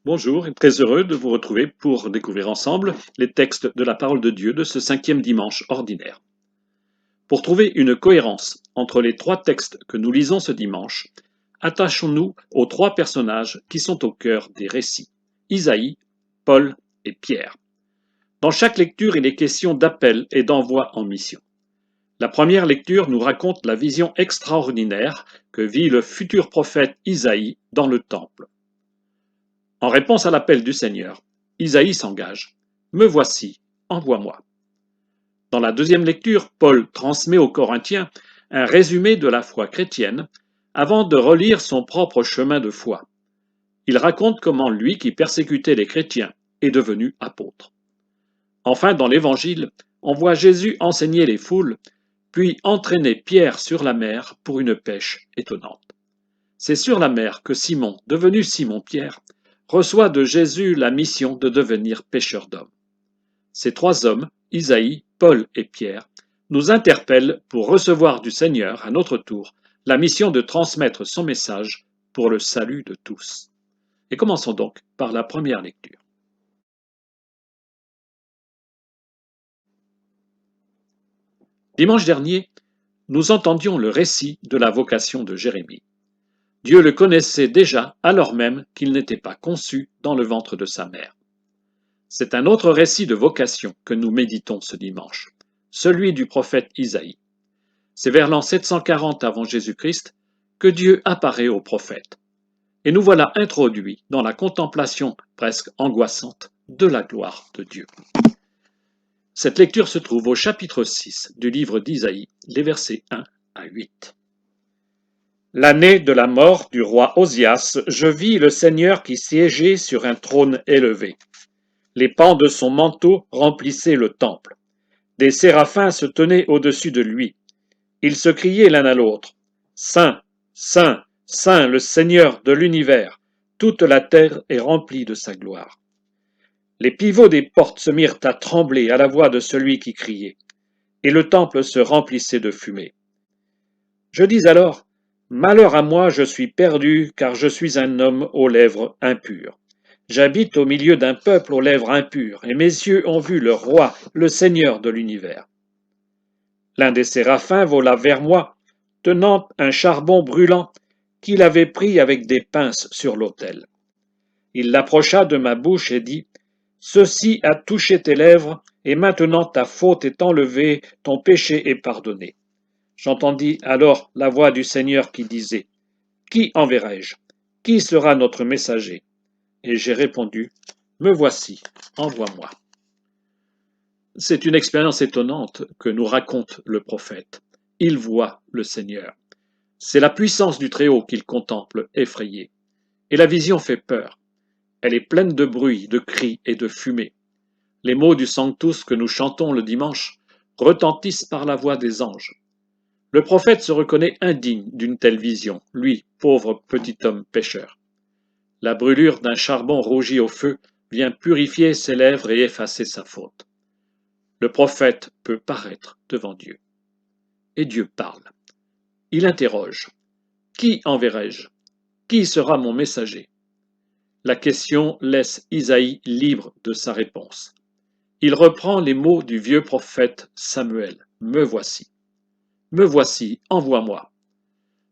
Bonjour et très heureux de vous retrouver pour découvrir ensemble les textes de la parole de Dieu de ce 5e dimanche ordinaire. Pour trouver une cohérence entre les trois textes que nous lisons ce dimanche, attachons-nous aux trois personnages qui sont au cœur des récits, Isaïe, Paul et Pierre. Dans chaque lecture, il est question d'appel et d'envoi en mission. La première lecture nous raconte la vision extraordinaire que vit le futur prophète Isaïe dans le temple. En réponse à l'appel du Seigneur, Isaïe s'engage. Me voici, envoie-moi. Dans la deuxième lecture, Paul transmet aux Corinthiens un résumé de la foi chrétienne avant de relire son propre chemin de foi. Il raconte comment lui qui persécutait les chrétiens est devenu apôtre. Enfin, dans l'Évangile, on voit Jésus enseigner les foules, puis entraîner Pierre sur la mer pour une pêche étonnante. C'est sur la mer que Simon, devenu Simon-Pierre, reçoit de Jésus la mission de devenir pêcheur d'hommes. Ces trois hommes, Isaïe, Paul et Pierre, nous interpellent pour recevoir du Seigneur, à notre tour, la mission de transmettre son message pour le salut de tous. Et commençons donc par la première lecture. Dimanche dernier, nous entendions le récit de la vocation de Jérémie. Dieu le connaissait déjà alors même qu'il n'était pas conçu dans le ventre de sa mère. C'est un autre récit de vocation que nous méditons ce dimanche, celui du prophète Isaïe. C'est vers l'an 740 avant Jésus-Christ que Dieu apparaît au prophète. Et nous voilà introduits dans la contemplation presque angoissante de la gloire de Dieu. Cette lecture se trouve au chapitre 6 du livre d'Isaïe, les versets 1 à 8. L'année de la mort du roi Osias, je vis le Seigneur qui siégeait sur un trône élevé. Les pans de son manteau remplissaient le temple. Des séraphins se tenaient au-dessus de lui. Ils se criaient l'un à l'autre. Saint, Saint, Saint, le Seigneur de l'univers. Toute la terre est remplie de sa gloire. Les pivots des portes se mirent à trembler à la voix de celui qui criait, et le temple se remplissait de fumée. Je dis alors, malheur à moi, je suis perdu, car je suis un homme aux lèvres impures. J'habite au milieu d'un peuple aux lèvres impures, et mes yeux ont vu le roi, le Seigneur de l'univers. L'un des séraphins vola vers moi, tenant un charbon brûlant qu'il avait pris avec des pinces sur l'autel. Il l'approcha de ma bouche et dit, « Ceci a touché tes lèvres, et maintenant ta faute est enlevée, ton péché est pardonné. » J'entendis alors la voix du Seigneur qui disait, « Qui enverrai-je? Qui sera notre messager ?» Et j'ai répondu, « Me voici, envoie-moi. » C'est une expérience étonnante que nous raconte le prophète. Il voit le Seigneur. C'est la puissance du Très-Haut qu'il contemple, effrayé. Et la vision fait peur. Elle est pleine de bruit, de cris et de fumée. Les mots du Sanctus que nous chantons le dimanche retentissent par la voix des anges. Le prophète se reconnaît indigne d'une telle vision, lui, pauvre petit homme pécheur. La brûlure d'un charbon rougi au feu vient purifier ses lèvres et effacer sa faute. Le prophète peut paraître devant Dieu. Et Dieu parle. Il interroge. Qui enverrai-je? Qui sera mon messager? La question laisse Isaïe libre de sa réponse. Il reprend les mots du vieux prophète Samuel. Me voici. Me voici, envoie-moi.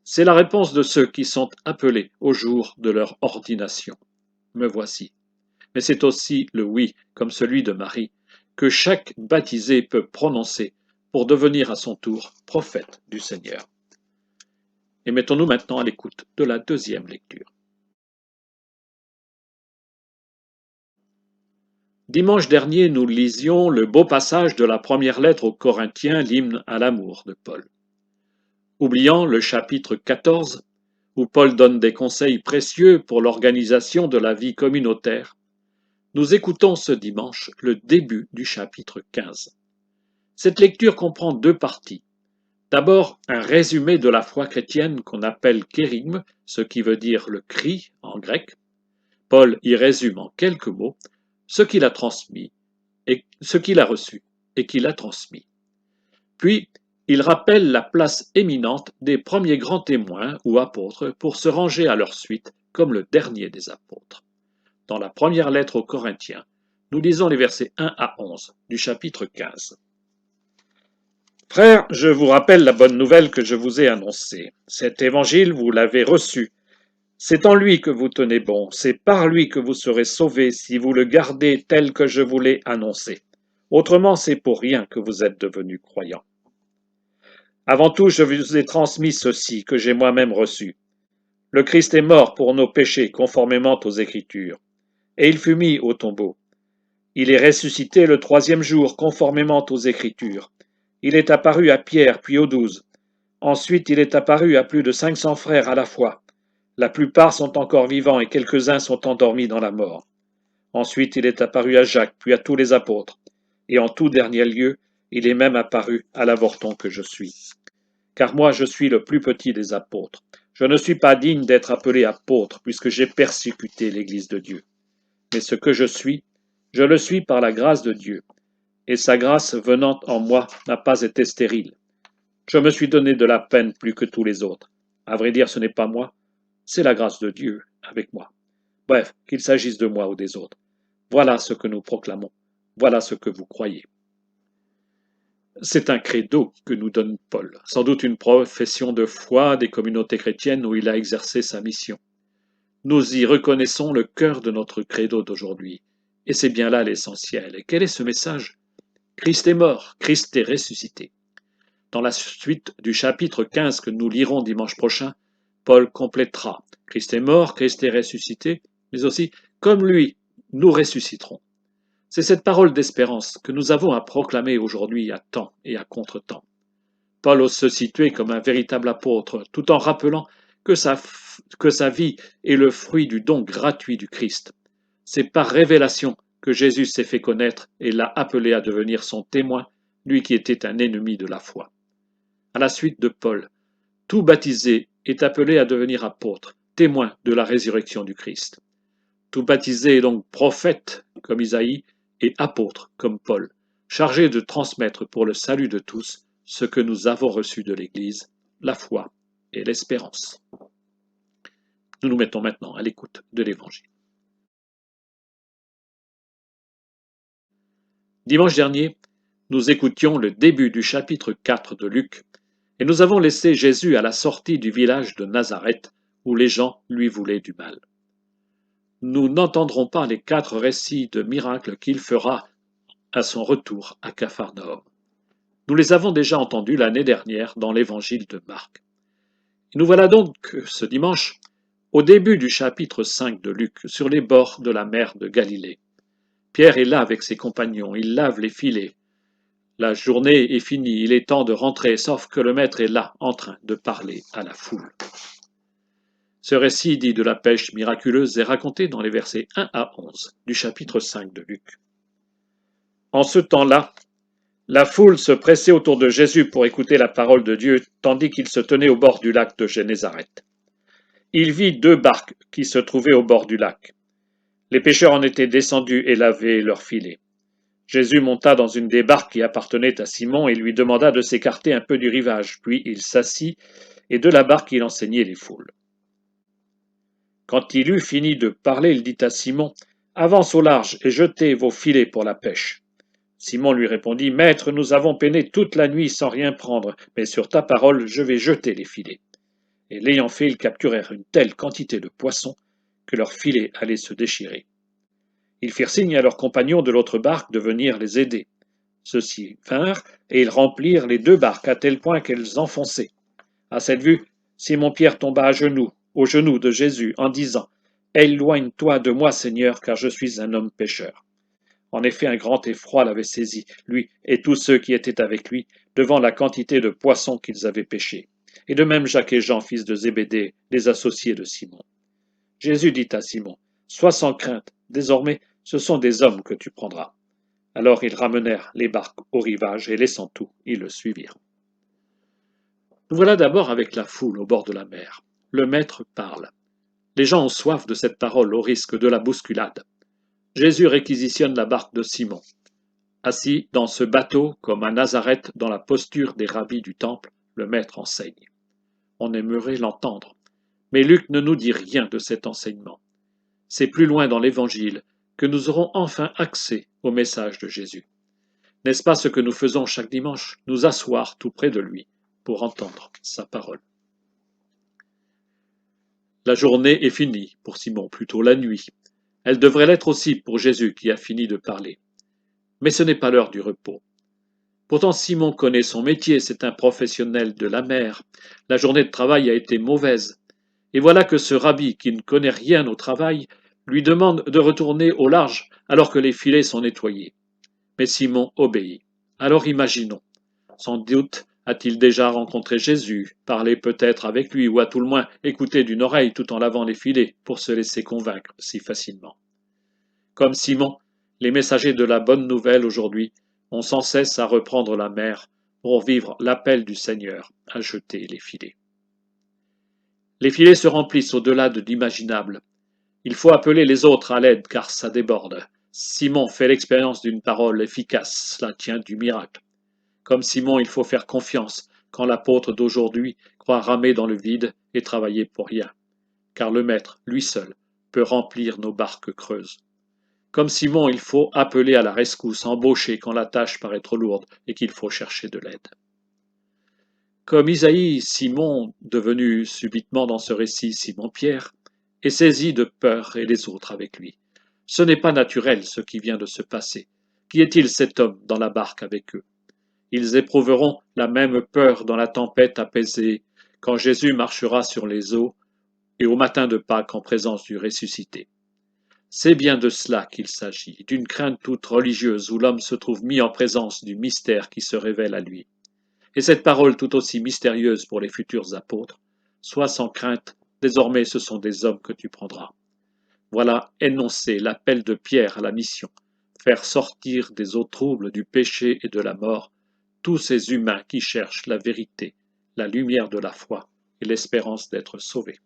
C'est la réponse de ceux qui sont appelés au jour de leur ordination. Me voici. Mais c'est aussi le oui, comme celui de Marie, que chaque baptisé peut prononcer pour devenir à son tour prophète du Seigneur. Et mettons-nous maintenant à l'écoute de la deuxième lecture. Dimanche dernier, nous lisions le beau passage de la première lettre aux Corinthiens, l'hymne à l'amour de Paul. Oubliant le chapitre 14, où Paul donne des conseils précieux pour l'organisation de la vie communautaire, nous écoutons ce dimanche le début du chapitre 15. Cette lecture comprend deux parties. D'abord, un résumé de la foi chrétienne qu'on appelle kérigme, ce qui veut dire le cri en grec. Paul y résume en quelques mots ce qu'il a transmis, et ce qu'il a reçu et qu'il a transmis. Puis, il rappelle la place éminente des premiers grands témoins ou apôtres pour se ranger à leur suite comme le dernier des apôtres. dans la première lettre aux Corinthiens. Nous lisons les versets 1 à 11 du chapitre 15. Frères, je vous rappelle la bonne nouvelle que je vous ai annoncée. Cet évangile, vous l'avez reçu. C'est en lui que vous tenez bon, c'est par lui que vous serez sauvés si vous le gardez tel que je vous l'ai annoncé. Autrement, c'est pour rien que vous êtes devenus croyants. Avant tout, je vous ai transmis ceci que j'ai moi-même reçu. Le Christ est mort pour nos péchés, conformément aux Écritures, et il fut mis au tombeau. Il est ressuscité le troisième jour, conformément aux Écritures. Il est apparu à Pierre, puis aux 12. Ensuite, il est apparu à plus de 500 frères à la fois. La plupart sont encore vivants et quelques-uns sont endormis dans la mort. Ensuite, il est apparu à Jacques, puis à tous les apôtres. Et en tout dernier lieu, il est même apparu à l'avorton que je suis. Car moi, je suis le plus petit des apôtres. Je ne suis pas digne d'être appelé apôtre, puisque j'ai persécuté l'Église de Dieu. Mais ce que je le suis par la grâce de Dieu. Et sa grâce venant en moi n'a pas été stérile. Je me suis donné de la peine plus que tous les autres. À vrai dire, ce n'est pas moi, c'est la grâce de Dieu avec moi. Bref, qu'il s'agisse de moi ou des autres. Voilà ce que nous proclamons. Voilà ce que vous croyez. C'est un credo que nous donne Paul, sans doute une profession de foi des communautés chrétiennes où il a exercé sa mission. Nous y reconnaissons le cœur de notre credo d'aujourd'hui. Et c'est bien là l'essentiel. Et quel est ce message? Christ est mort, Christ est ressuscité. Dans la suite du chapitre 15 que nous lirons dimanche prochain, Paul complétera. Christ est mort, Christ est ressuscité, mais aussi, comme lui, nous ressusciterons. C'est cette parole d'espérance que nous avons à proclamer aujourd'hui à temps et à contre-temps. Paul ose se situer comme un véritable apôtre, tout en rappelant que sa vie est le fruit du don gratuit du Christ. C'est par révélation que Jésus s'est fait connaître et l'a appelé à devenir son témoin, lui qui était un ennemi de la foi. À la suite de Paul, tout baptisé est appelé à devenir apôtre, témoin de la résurrection du Christ. Tout baptisé est donc prophète, comme Isaïe, et apôtre, comme Paul, chargé de transmettre pour le salut de tous ce que nous avons reçu de l'Église, la foi et l'espérance. Nous nous mettons maintenant à l'écoute de l'Évangile. Dimanche dernier, nous écoutions le début du chapitre 4 de Luc, et nous avons laissé Jésus à la sortie du village de Nazareth, où les gens lui voulaient du mal. Nous n'entendrons pas les 4 récits de miracles qu'il fera à son retour à Capharnaüm. Nous les avons déjà entendus l'année dernière dans l'évangile de Marc. Et nous voilà donc ce dimanche au début du chapitre 5 de Luc, sur les bords de la mer de Galilée. Pierre est là avec ses compagnons, il lave les filets. La journée est finie, il est temps de rentrer, sauf que le maître est là, en train de parler à la foule. Ce récit dit de la pêche miraculeuse est raconté dans les versets 1 à 11 du chapitre 5 de Luc. En ce temps-là, la foule se pressait autour de Jésus pour écouter la parole de Dieu, tandis qu'il se tenait au bord du lac de Génézareth. Il vit 2 barques qui se trouvaient au bord du lac. Les pêcheurs en étaient descendus et lavaient leurs filets. Jésus monta dans une des barques qui appartenait à Simon et lui demanda de s'écarter un peu du rivage. Puis il s'assit et de la barque il enseignait les foules. Quand il eut fini de parler, il dit à Simon, « Avance au large et jetez vos filets pour la pêche. » Simon lui répondit, « Maître, nous avons peiné toute la nuit sans rien prendre, mais sur ta parole, je vais jeter les filets. » Et l'ayant fait, ils capturèrent une telle quantité de poissons que leurs filets allaient se déchirer. Ils firent signe à leurs compagnons de l'autre barque de venir les aider. Ceux-ci vinrent, et ils remplirent les 2 barques à tel point qu'elles enfonçaient. À cette vue, Simon-Pierre tomba à genoux, aux genoux de Jésus, en disant, « Éloigne-toi de moi, Seigneur, car je suis un homme pécheur. » En effet, un grand effroi l'avait saisi, lui et tous ceux qui étaient avec lui, devant la quantité de poissons qu'ils avaient pêchés. Et de même Jacques et Jean, fils de Zébédée, les associés de Simon. Jésus dit à Simon, « Sois sans crainte, désormais ce sont des hommes que tu prendras. » Alors ils ramenèrent les barques au rivage et laissant tout, ils le suivirent. Nous voilà d'abord avec la foule au bord de la mer. Le maître parle. Les gens ont soif de cette parole au risque de la bousculade. Jésus réquisitionne la barque de Simon. Assis dans ce bateau, comme à Nazareth, dans la posture des rabbis du temple, le maître enseigne. On aimerait l'entendre. Mais Luc ne nous dit rien de cet enseignement. c'est plus loin dans l'Évangile que nous aurons enfin accès au message de Jésus. N'est-ce pas ce que nous faisons chaque dimanche, nous asseoir tout près de lui pour entendre sa parole? La journée est finie pour Simon, plutôt la nuit. Elle devrait l'être aussi pour Jésus qui a fini de parler. Mais ce n'est pas l'heure du repos. Pourtant Simon connaît son métier, c'est un professionnel de la mer. La journée de travail a été mauvaise. Et voilà que ce rabbi, qui ne connaît rien au travail, lui demande de retourner au large alors que les filets sont nettoyés. Mais Simon obéit. Alors imaginons. Sans doute a-t-il déjà rencontré Jésus, parlé peut-être avec lui, ou à tout le moins écouté d'une oreille tout en lavant les filets pour se laisser convaincre si facilement. Comme Simon, les messagers de la bonne nouvelle aujourd'hui ont sans cesse à reprendre la mer pour vivre l'appel du Seigneur à jeter les filets. Les filets se remplissent au-delà de l'imaginable. Il faut appeler les autres à l'aide car ça déborde. Simon fait l'expérience d'une parole efficace, cela tient du miracle. Comme Simon, il faut faire confiance quand l'apôtre d'aujourd'hui croit ramer dans le vide et travailler pour rien. Car le Maître, lui seul, peut remplir nos barques creuses. Comme Simon, il faut appeler à la rescousse, embaucher quand la tâche paraît trop lourde et qu'il faut chercher de l'aide. Comme Isaïe, Simon, devenu subitement dans ce récit Simon-Pierre, est saisi de peur et les autres avec lui. Ce n'est pas naturel ce qui vient de se passer. Qui est-il cet homme dans la barque avec eux? Ils éprouveront la même peur dans la tempête apaisée, quand Jésus marchera sur les eaux, et au matin de Pâques en présence du ressuscité. C'est bien de cela qu'il s'agit, d'une crainte toute religieuse où l'homme se trouve mis en présence du mystère qui se révèle à lui. Et cette parole tout aussi mystérieuse pour les futurs apôtres, sois sans crainte, désormais ce sont des hommes que tu prendras. Voilà énoncé l'appel de Pierre à la mission, faire sortir des eaux troubles du péché et de la mort tous ces humains qui cherchent la vérité, la lumière de la foi et l'espérance d'être sauvés.